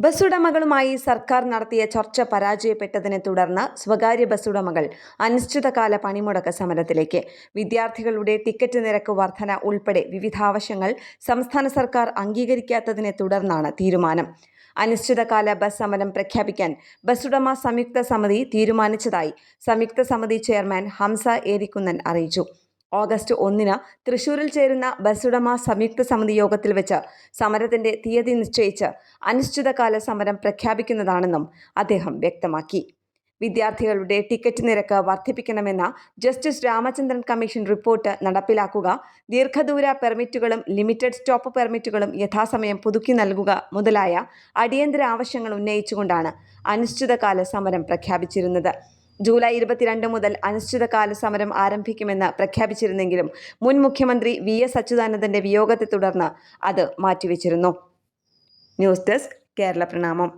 ബസ്സുടമകളുമായി സർക്കാർ നടത്തിയ ചർച്ച പരാജയപ്പെട്ടതിനെ തുടർന്ന് സ്വകാര്യ ബസ്സുടമകൾ അനിശ്ചിതകാല പണിമുടക്ക് സമരത്തിലേക്ക്. വിദ്യാർത്ഥികളുടെ ടിക്കറ്റ് നിരക്ക് വർധന ഉൾപ്പെടെ വിവിധ ആവശ്യങ്ങൾ സംസ്ഥാന സർക്കാർ അംഗീകരിക്കാത്തതിനെ തുടർന്നാണ് തീരുമാനം. അനിശ്ചിതകാല ബസ് സമരം പ്രഖ്യാപിക്കാൻ ബസ്സുടമ സംയുക്ത സമിതി തീരുമാനിച്ചതായി സംയുക്ത സമിതി ചെയർമാൻ ഹംസ ഏരിക്കുന്നൻ അറിയിച്ചു. ഓഗസ്റ്റ് 1 തൃശൂരിൽ ചേരുന്ന ബസ്സുടമ സംയുക്ത സമിതി യോഗത്തിൽ വെച്ച് സമരത്തിന്റെ തീയതി നിശ്ചയിച്ച് അനിശ്ചിതകാല സമരം പ്രഖ്യാപിക്കുന്നതാണെന്നും അദ്ദേഹം വ്യക്തമാക്കി. വിദ്യാർത്ഥികളുടെ ടിക്കറ്റ് നിരക്ക് വർദ്ധിപ്പിക്കണമെന്ന ജസ്റ്റിസ് രാമചന്ദ്രൻ കമ്മീഷൻ റിപ്പോർട്ട് നടപ്പിലാക്കുക, ദീർഘദൂര പെർമിറ്റുകളും ലിമിറ്റഡ് സ്റ്റോപ്പ് പെർമിറ്റുകളും യഥാസമയം പുതുക്കി നൽകുക മുതലായ അടിയന്തര ആവശ്യങ്ങൾ ഉന്നയിച്ചുകൊണ്ടാണ് അനിശ്ചിതകാല സമരം പ്രഖ്യാപിച്ചിരുന്നത്. ജൂലൈ 22 മുതൽ അനിശ്ചിതകാല സമരം ആരംഭിക്കുമെന്ന് പ്രഖ്യാപിച്ചിരുന്നെങ്കിലും മുൻ മുഖ്യമന്ത്രി VS അച്യുതാനന്ദന്റെ വിയോഗത്തെ തുടർന്ന് അത് മാറ്റിവെച്ചിരുന്നു. ന്യൂസ് ഡെസ്ക് കേരള പ്രണാമം.